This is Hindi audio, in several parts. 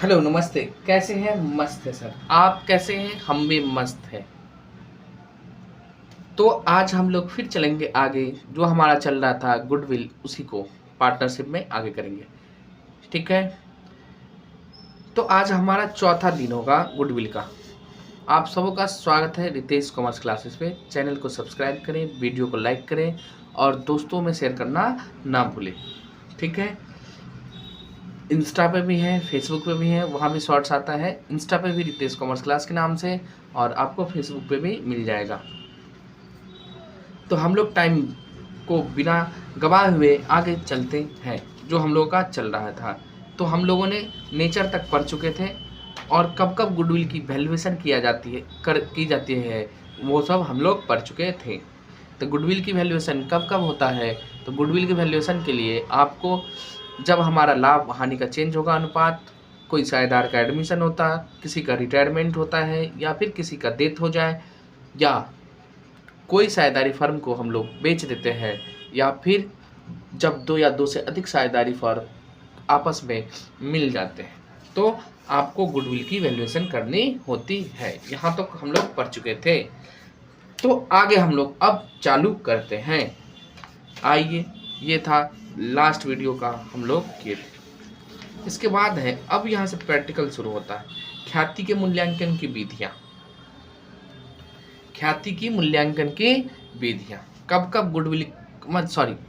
हेलो नमस्ते। कैसे हैं? मस्त है सर। आप कैसे हैं? हम भी मस्त हैं। तो आज हम लोग फिर चलेंगे आगे। जो हमारा चल रहा था गुडविल, उसी को पार्टनरशिप में आगे करेंगे। ठीक है। तो आज हमारा चौथा दिन होगा गुडविल का। आप सबों का स्वागत है रितेश कॉमर्स क्लासेस पे। चैनल को सब्सक्राइब करें, वीडियो को लाइक करें और दोस्तों में शेयर करना ना भूलें। ठीक है। इंस्टा पे भी है, फेसबुक पे भी है, वहाँ भी शॉर्ट्स आता है। इंस्टा पे भी रितेश कॉमर्स क्लास के नाम से, और आपको फेसबुक पे भी मिल जाएगा। तो हम लोग टाइम को बिना गवाए हुए आगे चलते हैं। जो हम लोगों का चल रहा था, तो हम लोगों ने नेचर तक पढ़ चुके थे, और कब कब गुडविल की वैल्यूएशन की जाती है वो सब हम लोग पढ़ चुके थे। तो गुडविल की वैल्यूएशन कब कब होता है? तो गुडविल की वैल्यूएशन के लिए आपको, जब हमारा लाभ हानि का चेंज होगा अनुपात, कोई साझेदार का एडमिशन होता, किसी का रिटायरमेंट होता है, या फिर किसी का डेथ हो जाए, या कोई साझेदारी फर्म को हम लोग बेच देते हैं, या फिर जब दो या दो से अधिक साझेदारी फर्म आपस में मिल जाते हैं, तो आपको गुडविल की वैल्यूएशन करनी होती है। यहाँ तक हम लोग पढ़ चुके थे। तो आगे हम लोग अब चालू करते हैं। आइए, ये था लास्ट वीडियो का हम लोग किए थे। इसके बाद है, अब यहाँ से प्रैक्टिकल शुरू होता है। ख्याति के मूल्यांकन की विधियाँ। ख्याति की मूल्यांकन की विधियाँ कब कब गुडविल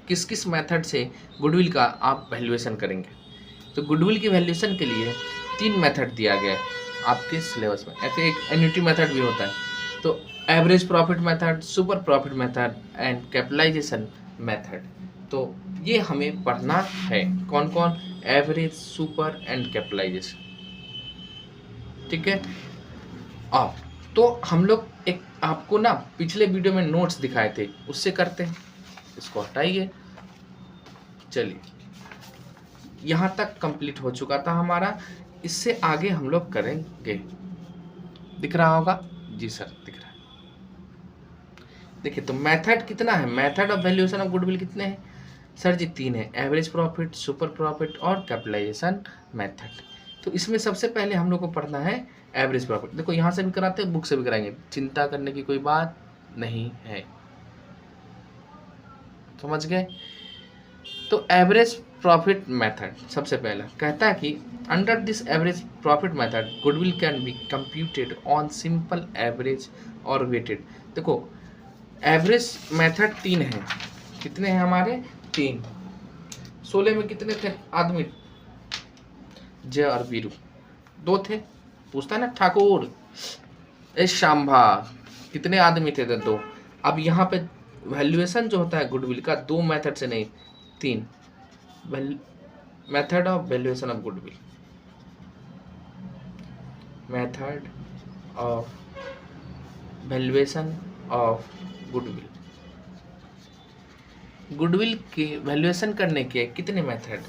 किस किस मेथड से गुडविल का आप वैल्यूएशन करेंगे? तो गुडविल की वैल्यूएशन के लिए 3 मेथड दिया गया है आपके सिलेबस में। ऐसे एक एन्युटी मेथड भी होता है। तो average profit method, super profit method and capitalisation method. तो ये हमें पढ़ना है। कौन कौन? Average, super and capitalisation. ठीक है। अब तो हम लोग एक आपको ना पिछले वीडियो में नोट्स दिखाए थे, उससे करते हैं। इसको हटाइए। चलिए, यहाँ तक कंप्लीट हो चुका था हमारा। इससे आगे हम लोग करेंगे। दिख रहा होगा? जी सर, दिख रहा है। देखिए, तो मेथड कितना है? Method of valuation of goodwill कितने हैं सर जी? 3 है। एवरेज प्रॉफिट, सुपर प्रॉफिट और कैपिटलाइजेशन मेथड। तो इसमें सबसे पहले हम लोग को पढ़ना है एवरेज प्रॉफिट। देखो, यहाँ से भी कराते हैं, बुक से भी कराएंगे, चिंता करने की कोई बात नहीं है। समझ गए? तो एवरेज प्रॉफिट मेथड सबसे पहला कहता है कि under this average profit method goodwill can be computed on simple average और वेटेड। देखो, एवरेज मेथड 3 है। कितने हैं हमारे? 3। 16 में कितने थे आदमी? जय और वीरू 2 थे। पूछता है ना ठाकुर, ए शाम्भा, कितने आदमी थे? 2। अब यहाँ पे वैल्यूएशन जो होता है गुडविल का 2 मेथड से नहीं, 3। Method of valuation of goodwill. Method of valuation of goodwill. Goodwill की वैल्यूएशन करने के कितने मेथड?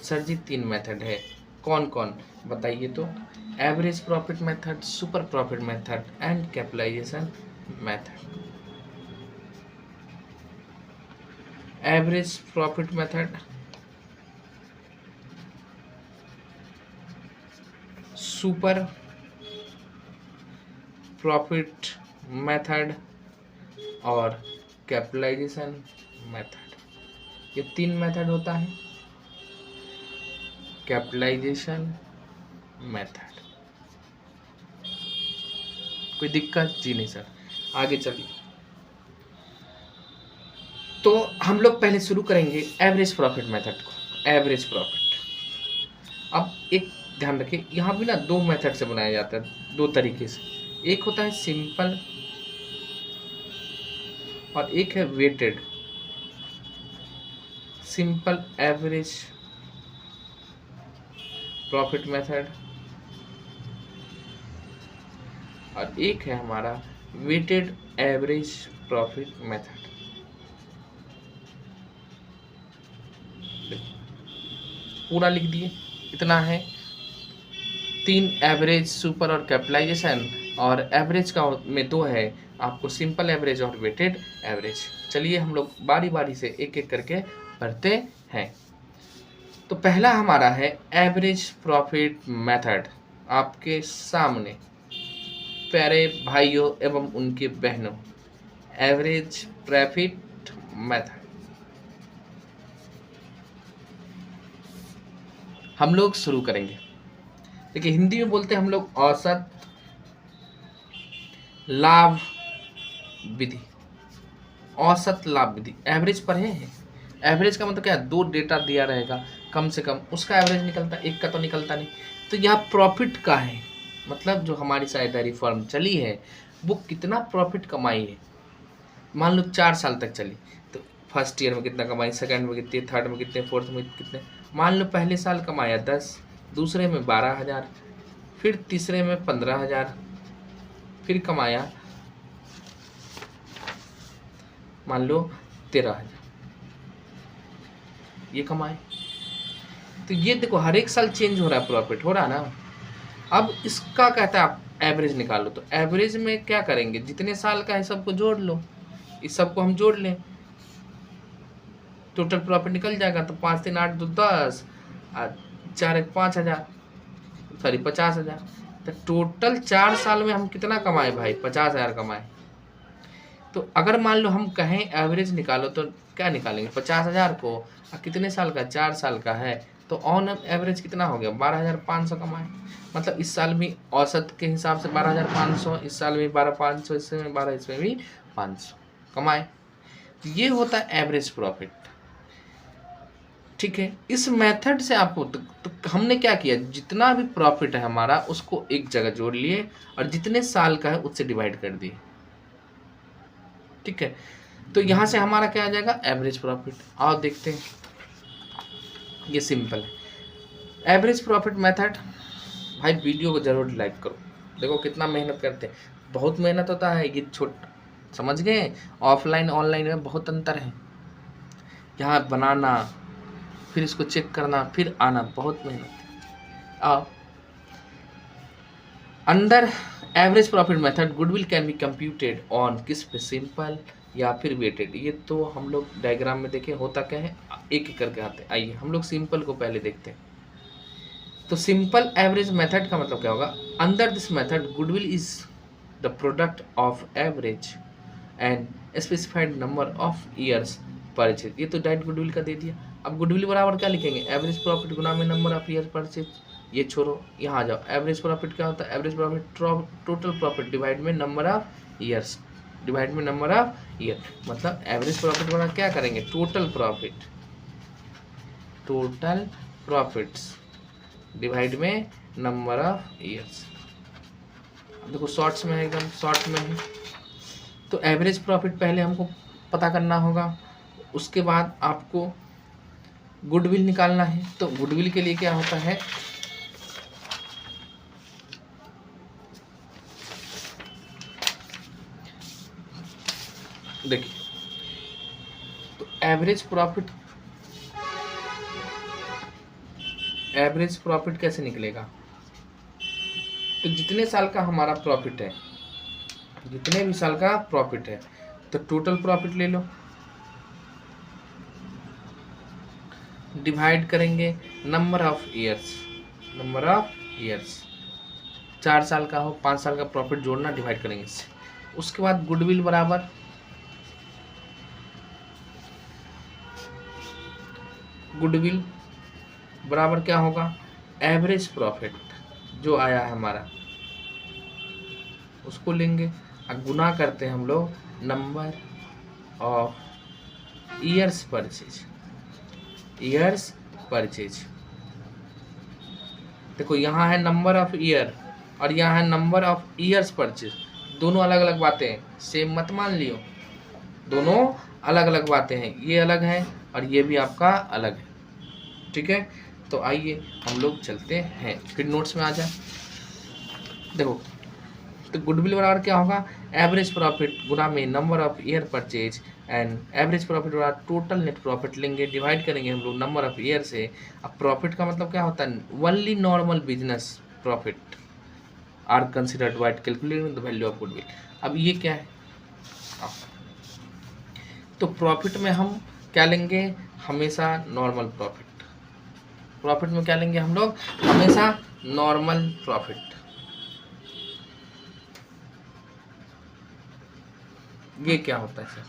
सर जी 3 मेथड है। कौन कौन बताइए तो? Average profit method, super profit method and capitalisation method. Average profit method, super profit method और कैपिटलाइजेशन मेथड। ये 3 मेथड होता है। Capitalisation method. कोई दिक्कत? जी नहीं सर। आगे चलिए। तो हम लोग पहले शुरू करेंगे एवरेज प्रॉफिट मेथड को। Average profit. अब एक ध्यान रखिए, यहाँ भी ना 2 मेथड से बनाया जाता है, 2 तरीके से। एक होता है सिंपल और एक है weighted. Simple average profit method और एक है हमारा वेटेड एवरेज प्रॉफिट मेथड। पूरा लिख दिए, इतना है। 3 एवरेज, सुपर और कैपिटलाइजेशन, और एवरेज का में 2 है आपको, सिंपल एवरेज और वेटेड एवरेज। चलिए हम लोग बारी बारी से एक एक करके पढ़ते हैं। तो पहला हमारा है एवरेज प्रॉफिट मेथड, आपके सामने प्यारे भाइयों एवं उनके बहनों, एवरेज प्रॉफिट मेथड हम लोग शुरू करेंगे। देखिए हिंदी में बोलते हैं हम लोग औसत लाभ विधि, औसत लाभ विधि, एवरेज पढ़े हैं। एवरेज का मतलब क्या है, दो डेटा दिया रहेगा कम से कम, उसका एवरेज निकलता है, एक का तो निकलता नहीं। तो यहाँ प्रॉफिट का है, मतलब जो हमारी साझेदारी फर्म चली है वो कितना प्रॉफिट कमाई है। मान लो 4 साल तक चली, तो फर्स्ट ईयर में कितना कमाई, सेकंड में कितने, थर्ड में कितने, फोर्थ में कितने। मान लो पहले साल कमाया 10, दूसरे में 12,000, फिर तीसरे में 15,000, फिर कमाया मान लो 13,000, ये कमाए। तो ये देखो हर एक साल चेंज हो रहा है, प्रॉफिट हो रहा है ना। अब इसका कहता है आप एवरेज निकालो, तो एवरेज में क्या करेंगे, जितने साल का है सबको जोड़ लो, इस सबको हम जोड़ लें, टोटल प्रॉफिट निकल जाएगा। तो 5 3 8 2 10, 4 1 5,000, सॉरी 50,000। तो टोटल 4 साल में हम कितना कमाए भाई, 50,000 कमाए। तो अगर मान लो हम कहें एवरेज निकालो तो क्या निकालेंगे, 50,000 को, और कितने साल का, 4 साल का है, तो ऑन एवरेज कितना हो गया, 12,500 कमाए। मतलब इस साल भी औसत के हिसाब से 12,500, इस साल भी 12,500, इसमें 12, इसमें भी 500 कमाए। ये होता है एवरेज प्रॉफिट। ठीक है, इस मेथड से आपको तो हमने क्या किया, जितना भी प्रॉफिट है हमारा उसको एक जगह जोड़ लिए और जितने साल का है उससे डिवाइड कर दिए। ठीक है, तो यहाँ से हमारा क्या आ जाएगा, एवरेज प्रॉफिट। आओ देखते हैं, ये सिंपल है एवरेज प्रॉफिट मेथड। भाई वीडियो को जरूर लाइक करो, देखो कितना मेहनत करते हैं, बहुत मेहनत होता है। ये समझ गए, ऑफलाइन ऑनलाइन में बहुत अंतर है। यहाँ बनाना, फिर इसको चेक करना, फिर आना, बहुत मेहनत। आओ, under average profit method goodwill can be computed on, किस पे, सिंपल या फिर वेटेड। ये तो हम लोग डायग्राम में देखें होता क्या है, एक एक करके आते हैं। आइए हम लोग सिंपल को पहले देखते हैं। तो सिंपल एवरेज मेथड का मतलब क्या होगा, under this method goodwill is the product of average and specified number of years purchase. ये तो डायरेक्ट गुडविल का दे दिया। अब गुडविल बराबर क्या लिखेंगे, एवरेज प्रॉफिट गुना में नंबर ऑफ ईयर परचेज। ये छोड़ो, यहाँ आ जाओ। एवरेज प्रॉफिट क्या होता है, average profit total profit divide में नंबर ऑफ ईयर्स, डिवाइड में नंबर ऑफ ईयर। मतलब एवरेज प्रॉफिट बना क्या करेंगे, total profit, total profits divide में नंबर ऑफ ईयर्स। देखो शॉर्ट्स में है, एकदम शॉर्ट में है। तो एवरेज प्रॉफिट पहले हमको पता करना होगा, उसके बाद आपको गुडविल निकालना है। तो गुडविल के लिए क्या होता है, देखिए, तो एवरेज प्रॉफिट कैसे निकलेगा, तो जितने साल का हमारा प्रॉफिट है, जितने भी साल का प्रॉफिट है, तो टोटल प्रॉफिट ले लो, डिवाइड करेंगे number of years, number of years. 4 साल का हो, 5 साल का प्रॉफिट जोड़ना, डिवाइड करेंगे इससे। उसके बाद गुडविल बराबर क्या होगा, एवरेज प्रॉफिट जो आया है हमारा उसको लेंगे और गुना करते हैं हम लोग नंबर ऑफ ईयर्स परचेज। देखो यहाँ है नंबर ऑफ ईयर और यहाँ है नंबर ऑफ ईयर्स परचेज, दोनों अलग अलग बातें हैं, सेम मत मान लियो, दोनों अलग अलग बातें हैं। ये अलग है और ये भी आपका अलग है। ठीक है, तो आइए हम लोग चलते हैं, फिर नोट्स में आ जाए। देखो, तो गुडविल बराबर क्या होगा, एवरेज प्रॉफिट गुना में number of year purchase and average profit बराबर टोटल नेट प्रॉफिट लेंगे, डिवाइड करेंगे हम लोग नंबर ऑफ ईयर से। अब प्रॉफिट का मतलब क्या होता है, only normal business profit are considered while calculating the value of goodwill. अब ये क्या है, तो प्रॉफिट में हम क्या लेंगे, हमेशा नॉर्मल प्रॉफिट, प्रॉफिट में क्या लेंगे हम लोग? हमेशा नॉर्मल प्रॉफिट। ये क्या होता है सर?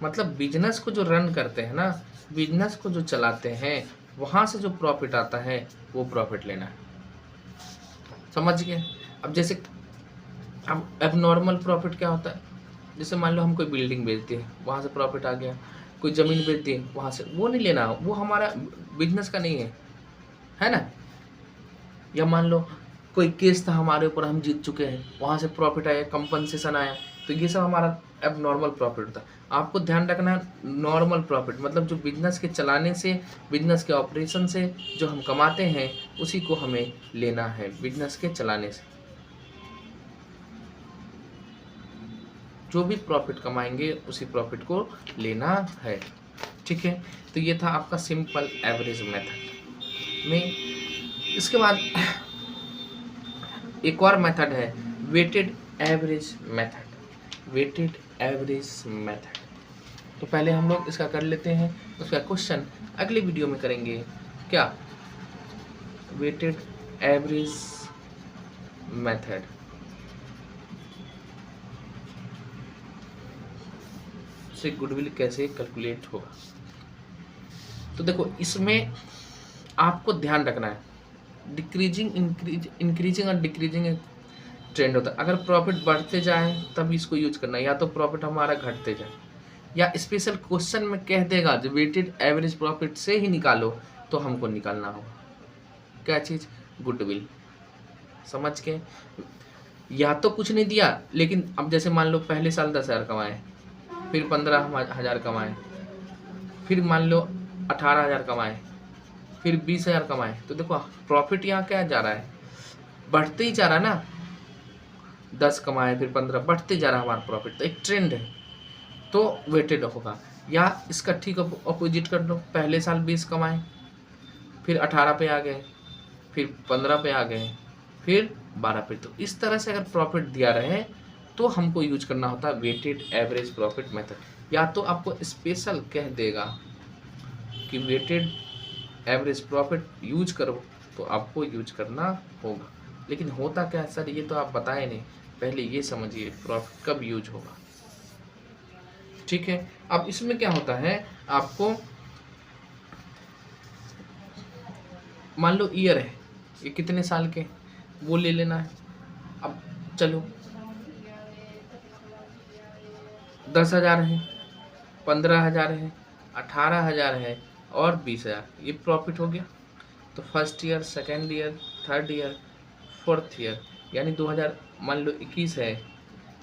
मतलब बिजनेस को जो रन करते हैं ना, बिजनेस को जो चलाते हैं, वहां से जो प्रॉफिट आता है वो प्रॉफिट लेना है। समझ गए? अब जैसे अब नॉर्मल प्रॉफिट क्या होता है? जैसे मान लो हम कोई बिल्डिंग बेचते हैं, वहां से प्रॉफिट आ गया, कोई ज़मीन बेच दी वहाँ से, वो नहीं लेना, वो हमारा बिजनेस का नहीं है ना। या मान लो कोई केस था हमारे ऊपर, हम जीत चुके हैं, वहाँ से प्रॉफिट आया, कंपनसेशन आया, तो ये सब हमारा अब नॉर्मल प्रॉफिट होता है। आपको ध्यान रखना है नॉर्मल प्रॉफिट मतलब जो बिजनेस के चलाने से, बिजनेस के ऑपरेशन से जो हम कमाते हैं उसी को हमें लेना है, बिजनेस के चलाने से जो भी प्रॉफिट कमाएंगे उसी प्रॉफिट को लेना है। ठीक है, तो ये था आपका सिंपल एवरेज मेथड में। इसके बाद एक और मेथड है weighted average method. Weighted average method तो पहले हम लोग इसका कर लेते हैं, उसका क्वेश्चन अगली वीडियो में करेंगे। क्या? वेटेड एवरेज मेथड से गुडविल कैसे कैलकुलेट होगा। तो देखो इसमें आपको ध्यान रखना है डिक्रीजिंग इंक्रीजिंग और डिक्रीजिंग ट्रेंड होता है। अगर प्रॉफिट बढ़ते जाए तब इसको यूज करना है, या तो प्रॉफिट हमारा घटते जाए, या स्पेशल क्वेश्चन में कह देगा जो वेटेड एवरेज प्रॉफिट से ही निकालो, तो हमको निकालना होगा क्या चीज़? गुडविल। समझ के? या तो कुछ नहीं दिया, लेकिन अब जैसे मान लो पहले साल 10,000 कमाए, फिर 15,000 कमाए, फिर मान लो 18,000 कमाए, फिर 20,000 कमाए, तो देखो प्रॉफिट यहाँ क्या जा रहा है? बढ़ते ही जा रहा है ना। 10 कमाए फिर 15, बढ़ते जा रहा है हमारा प्रॉफिट, तो एक ट्रेंड है, तो वेटेड होगा। या इसका ठीक अपोजिट कर लो, पहले साल 20 कमाए, फिर 18 पे आ गए, फिर 15 पे आ गए, फिर 12 पे। तो इस तरह से अगर प्रॉफिट दिया रहे तो हमको यूज करना होता है वेटेड एवरेज प्रॉफिट मेथड। या तो आपको स्पेशल कह देगा कि वेटेड एवरेज प्रॉफिट यूज करो, तो आपको यूज करना होगा। लेकिन होता क्या है सर, ये तो आप बताए नहीं, पहले ये समझिए प्रॉफिट कब यूज होगा। ठीक है, अब इसमें क्या होता है, आपको मान लो ईयर है, ये कितने साल के, वो ले लेना है। अब चलो 10,000 है, 15,000 है, 18,000 है और 20,000, ये प्रॉफिट हो गया। तो first year, second year, third year, fourth year, यानी 2000 मान लो 21 है,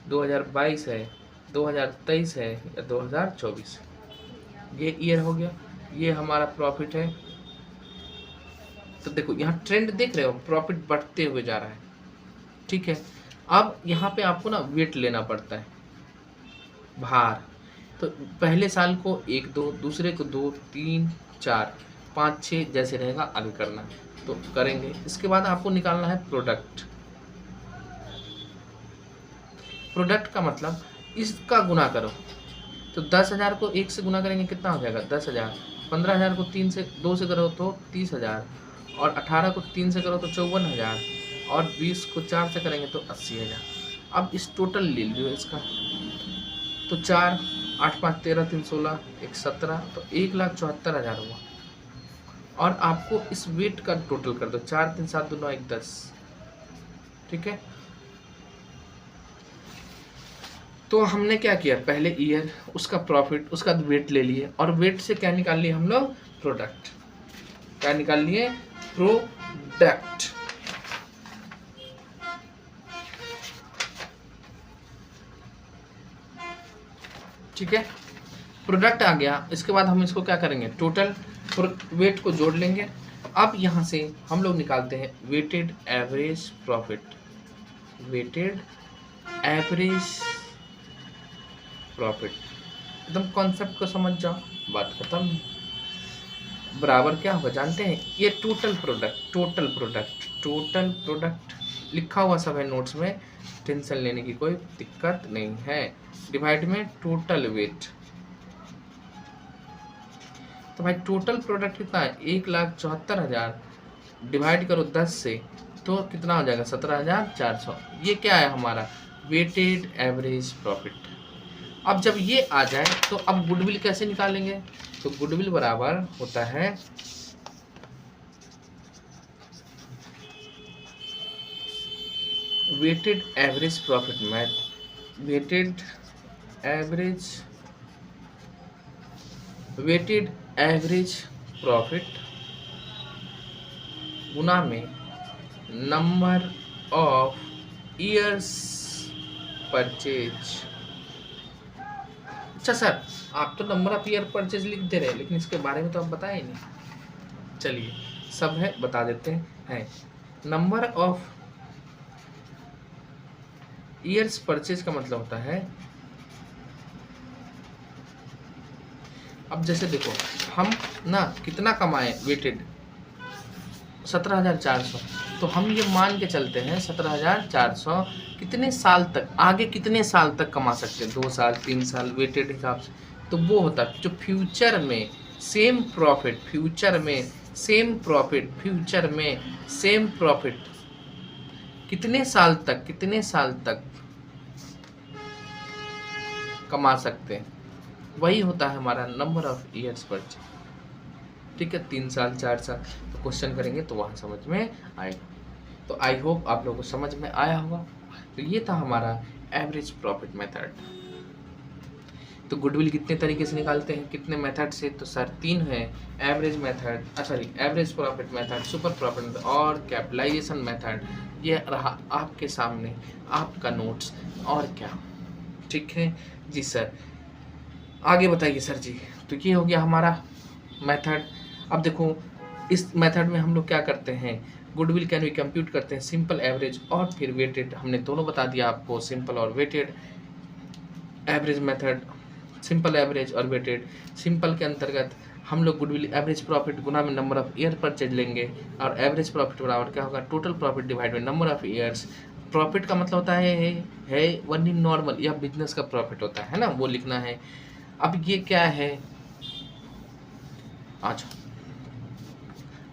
2022 है, 2023 है या 2024, ये ईयर हो गया, ये हमारा प्रॉफिट है। तो देखो यहाँ ट्रेंड देख रहे हो, प्रॉफिट बढ़ते हुए जा रहा है। ठीक है, अब यहाँ पे आपको ना वेट लेना पड़ता है, भार। तो पहले साल को 1 2, दूसरे को 2 3 4 5 6 जैसे रहेगा आगे करना, तो करेंगे। इसके बाद आपको निकालना है प्रोडक्ट। प्रोडक्ट का मतलब इसका गुना करो, तो 10,000 को 1 से गुना करेंगे कितना हो जाएगा? 10,000। 15,000 को 2 से करो तो 30,000, और 18 को 3 से करो तो 54,000, और 20 को 4 से करेंगे तो 80,000। अब इस टोटल ले लो इसका, तो 4 8 5 13 3 16 1 17, तो 1,74,000 हुआ। और आपको इस वेट का टोटल कर दो, 4 3 7 2 9 1 10। ठीक है, तो हमने क्या किया, पहले ईयर, उसका प्रॉफिट, उसका वेट ले लिए, और वेट से क्या निकाल लिए हम लोग? प्रोडक्ट। क्या निकाल लिए? प्रोडक्ट। ठीक है, प्रोडक्ट आ गया। इसके बाद हम इसको क्या करेंगे, टोटल वेट को जोड़ लेंगे। अब यहाँ से हम लोग निकालते हैं weighted average profit. Weighted average profit, एकदम कॉन्सेप्ट को समझ जाओ, बात खत्म। बराबर क्या होगा जानते हैं? ये total product, total product, total product लिखा हुआ सब है नोट्स में, टेंशन लेने की कोई दिक्कत नहीं है। डिवाइड में टोटल वेट, तो भाई टोटल प्रोडक्ट कितना है 1,74,000 डिवाइड करो 10 से तो कितना हो जाएगा 17,400। ये क्या है हमारा वेटेड एवरेज प्रॉफिट। अब जब ये आ जाए तो अब गुडविल कैसे निकालेंगे, तो गुडविल बराबर होता है weighted average profit weighted average profit गुना में नंबर ऑफ ईयर्स परचेज। अच्छा सर आप तो नंबर ऑफ ईयर परचेज लिख दे रहे हैं लेकिन इसके बारे में तो आप बताए नहीं। चलिए सब है बता देते हैं। नंबर ऑफ ईयर्स परचेज का मतलब होता है, अब जैसे देखो हम ना कितना कमाए वेटेड 17,400, तो हम ये मान के चलते हैं 17,400 कितने साल तक, आगे कितने साल तक कमा सकते हैं, 2 साल 3 साल वेटेड हिसाब से। तो वो होता है जो फ्यूचर में सेम प्रॉफिट, फ्यूचर में सेम प्रॉफिट कितने साल तक कमा सकते हैं, वही होता है हमारा नंबर ऑफ ईयर्स परचेज। ठीक है 3 साल 4 साल तो क्वेश्चन करेंगे तो वहाँ समझ में आएगा। तो आई होप आप लोगों को समझ में आया होगा। तो ये था हमारा एवरेज प्रॉफिट मेथड। तो गुडविल कितने तरीके से निकालते हैं, कितने मेथड से, तो सर 3 है, average method average profit method, super profit और कैपिटलाइजेशन मेथड। ये रहा आपके सामने आपका नोट्स और क्या। ठीक है जी सर, आगे बताइए सर जी। तो ये हो गया हमारा मेथड। अब देखो इस मेथड में हम लोग क्या करते हैं, गुडविल कैन वी कंप्यूट करते हैं सिंपल एवरेज और फिर वेटेड, हमने दोनों बता दिया आपको, सिंपल और weighted average method, simple average और वेटेड। सिंपल के अंतर्गत हम लोग गुडविल एवरेज प्रॉफिट गुना में नंबर ऑफ ईयर परचेज लेंगे और एवरेज प्रॉफिट बराबर क्या होगा total profit divide by number of years. Profit का मतलब होता है वन इन नॉर्मल या बिजनेस का प्रॉफिट होता है ना, वो लिखना है। अब ये क्या है, अच्छा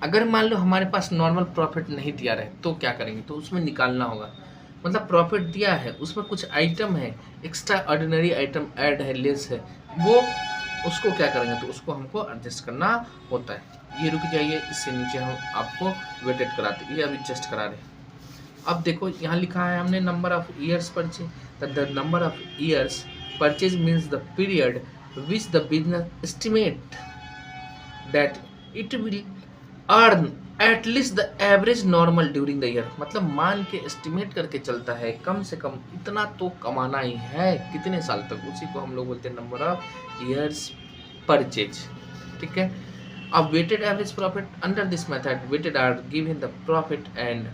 अगर मान लो हमारे पास नॉर्मल प्रॉफिट नहीं दिया रहे तो क्या करेंगे, तो उसमें निकालना होगा। मतलब प्रॉफिट दिया है उसमें कुछ आइटम है, एक्स्ट्रा ऑर्डिनरी आइटम ऐड है, लेस है, वो उसको क्या करेंगे, तो उसको हमको एडजस्ट करना होता है। ये रुक जाइए, इससे नीचे हम आपको वेटेड कराते, ये अभी एडजस्ट करा रहे हैं। अब देखो यहाँ लिखा है हमने number of years purchase, the number of years purchase means the period which the business estimate that it will earn at least the average normal during the year. मतलब मान के एस्टिमेट करके चलता है कम से कम इतना तो कमाना ही है कितने साल तक, उसी को हम लोग बोलते हैं नंबर ऑफ ईयर्स परचेज। ठीक है। अब weighted average profit under this method weighted are given the profit and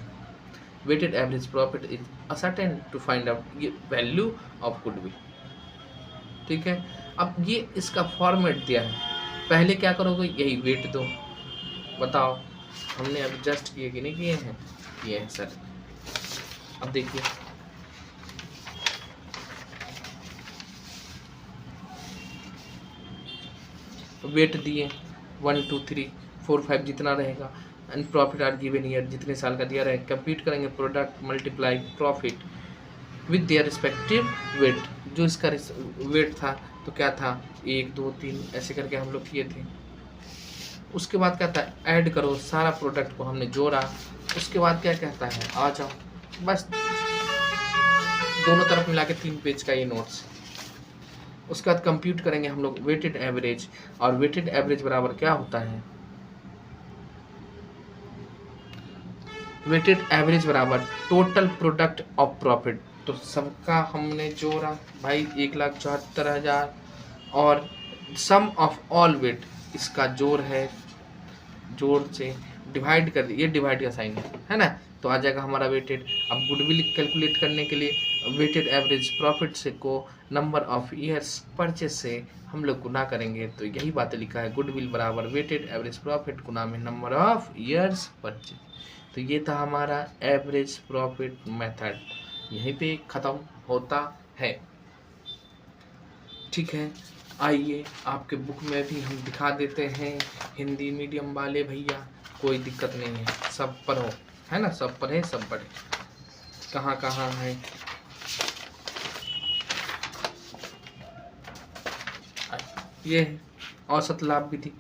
weighted average profit is ascertain to find out ये वैल्यू ऑफ गुडविल। ठीक है। अब ये इसका फॉर्मेट दिया है, पहले क्या करोगे यही वेट दो, बताओ हमने अभी जस्ट किए कि नहीं किए हैं, किए हैं सर। अब देखिए वेट दिए 1 2 3 4 5 जितना रहेगा and profit are given year जितने साल का दिया रहेगा, कंप्यूट करेंगे product multiply profit with their respective weight. जो इसका वेट था तो क्या था 1 2 3 ऐसे करके हम लोग किए थे। उसके बाद क्या था ऐड करो, सारा प्रोडक्ट को हमने जोड़ा। उसके बाद क्या कहता है आ जाओ, बस दोनों तरफ मिला के 3 पेज का ये नोट्स। उसके बाद कंप्यूट करेंगे हम लोग वेटेड एवरेज, और वेटेड एवरेज बराबर क्या होता है, वेटेड एवरेज बराबर टोटल प्रोडक्ट ऑफ प्रॉफिट। तो सबका हमने जोड़ा भाई 1,74,000 और सम ऑफ ऑल वेट इसका जोड़ है, जोड़ से डिवाइड कर दिए, ये डिवाइड का साइन है ना, तो आ जाएगा हमारा वेटेड। अब गुडविल कैलकुलेट करने के लिए वेटेड एवरेज प्रॉफिट से को नंबर ऑफ ईयर्स परचेज से हम लोग गुना करेंगे, तो यही बातें लिखा है गुडविल बराबर वेटेड एवरेज प्रॉफिट गुना में नंबर ऑफ ईयर्स परचेज। तो ये था हमारा एवरेज प्रॉफिट मेथड, यहीं पे ख़त्म होता है। ठीक है। आइए आपके बुक में भी हम दिखा देते हैं, हिंदी मीडियम वाले भैया कोई दिक्कत नहीं है, सब पढ़ो, है ना, सब पढ़े सब पढ़े। कहाँ कहाँ है, ये है औसत लाभ विधि,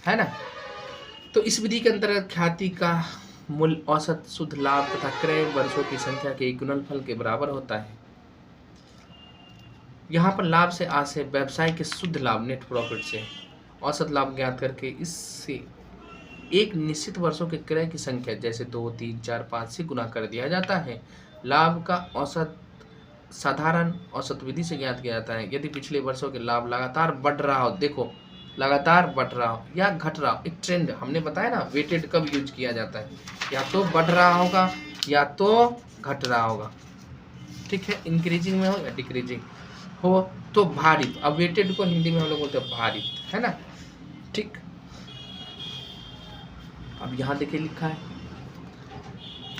है ना। तो इस विधि के अंतर्गत ख्याति का मूल्य औसत शुद्ध लाभ तथा क्रय वर्षों की संख्या के गुणनफल के बराबर होता है। यहाँ पर लाभ से आशय व्यवसाय के शुद्ध लाभ नेट प्रॉफिट से औसत लाभ ज्ञात करके इससे एक निश्चित वर्षों के क्रय की संख्या जैसे 2, 3, 4, 5 से गुना कर दिया जाता है। लाभ का औसत साधारण औसत विधि से ज्ञात किया जाता है। यदि पिछले वर्षों के लाभ लगातार बढ़ रहा हो, देखो लगातार बढ़ रहा हो या घट रहा हो, एक ट्रेंड हमने बताया ना, वेटेड कब यूज किया जाता है, या तो बढ़ रहा होगा या तो घट रहा होगा, ठीक है, इंक्रीजिंग में हो या डिक्रीजिंग हो तो भारित। अब वेटेड को हिंदी में हम लोग बोलते हैं भारित, है ना, ठीक। अब यहाँ देखिए लिखा है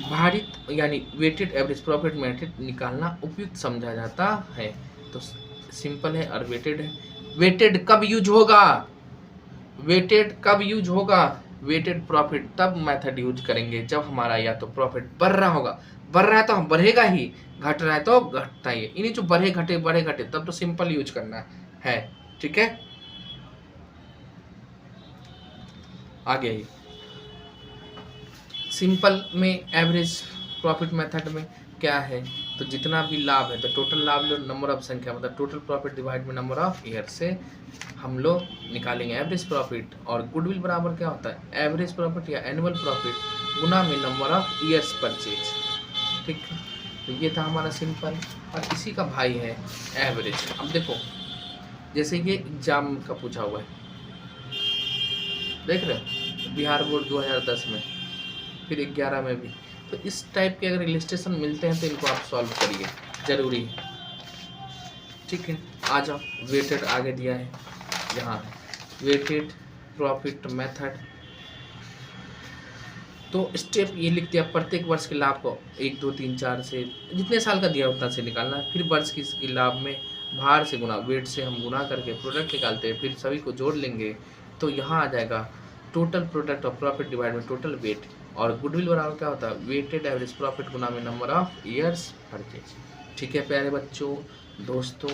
भारित यानी वेटेड एवरेज प्रॉफिट मेथड निकालना उपयुक्त समझा जाता है। तो सिंपल है और वेटेड है। वेटेड कब यूज होगा, वेटेड कब यूज होगा, वेटेड प्रॉफिट तब मेथड यूज करेंगे जब हमारा या तो प्रॉफिट बढ़ रहा होगा, बढ़ रहा है तो हम बढ़ेगा ही, घट रहा है तो घटता ही, इन्हीं जो बढ़े घटे तब तो सिंपल यूज करना है, ठीक है। आगे आइए, सिंपल में एवरेज प्रॉफिट मेथड में क्या है, तो जितना भी लाभ है तो टोटल लाभ लो, नंबर ऑफ संख्या मतलब टोटल प्रॉफिट डिवाइड में नंबर ऑफ ईयर से हम लोग निकालेंगे एवरेज प्रॉफिट। और गुडविल बराबर क्या होता है, एवरेज प्रॉफिट या एनुअल प्रॉफिट गुना में नंबर ऑफ ईयर्स परचेज, ठीक है। तो ये था हमारा सिंपल, और इसी का भाई है एवरेज। अब देखो जैसे ये एग्जाम का पूछा हुआ है, देख रहे हो, बिहार बोर्ड 2010 में, फिर 11 में भी। तो इस टाइप के अगर इलिस्ट्रेशन मिलते हैं तो इनको आप सॉल्व करिए, जरूरी है, ठीक है। आ जाओ, वेटेड आगे दिया है, यहाँ है वेटेड प्रॉफिट मेथड। तो स्टेप ये लिख दिया, प्रत्येक वर्ष के लाभ को 1, 2, 3, 4 से जितने साल का दिया उतना से निकालना है। फिर वर्ष की लाभ में भार से गुना, वेट से हम गुना करके प्रोडक्ट निकालते हैं, फिर सभी को जोड़ लेंगे तो यहाँ आ जाएगा total product of profit divide में टोटल वेट। और गुडविल बराबर क्या होता है, वेटेड एवरेज प्रॉफिट गुना में नंबर ऑफ ईयर्स परचेज, ठीक है। प्यारे बच्चों दोस्तों,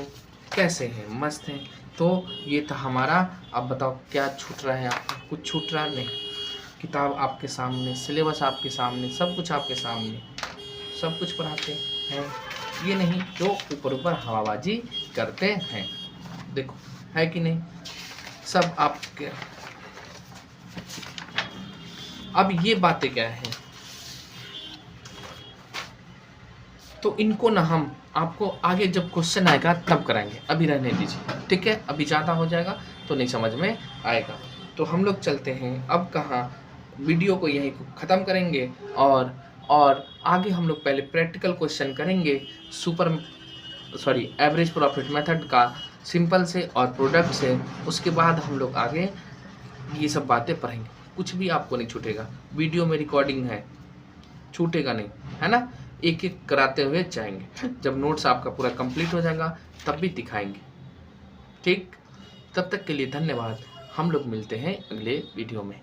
कैसे हैं, मस्त हैं। तो ये था हमारा, अब बताओ क्या छूट रहा है आपको, कुछ छूट रहा नहीं, किताब आपके सामने, सिलेबस आपके सामने, सब कुछ आपके सामने, सब कुछ पढ़ाते हैं, ये नहीं जो ऊपर ऊपर हवाबाजी करते हैं, देखो है कि नहीं, सब आपके। अब ये बातें क्या हैं, तो इनको ना हम आपको आगे जब क्वेश्चन आएगा तब कराएंगे, अभी रहने दीजिए, ठीक है। अभी ज़्यादा हो जाएगा तो नहीं समझ में आएगा। तो हम लोग चलते हैं अब कहाँ, वीडियो को यहीं ख़त्म करेंगे और आगे हम लोग पहले प्रैक्टिकल क्वेश्चन करेंगे एवरेज प्रॉफिट मेथड का, सिंपल से और प्रोडक्ट से। उसके बाद हम लोग आगे ये सब बातें पढ़ेंगे, कुछ भी आपको नहीं छूटेगा, वीडियो में रिकॉर्डिंग है, छूटेगा नहीं, है ना। एक एक कराते हुए जाएंगे, जब नोट्स आपका पूरा कंप्लीट हो जाएगा तब भी दिखाएंगे, ठीक। तब तक के लिए धन्यवाद, हम लोग मिलते हैं अगले वीडियो में।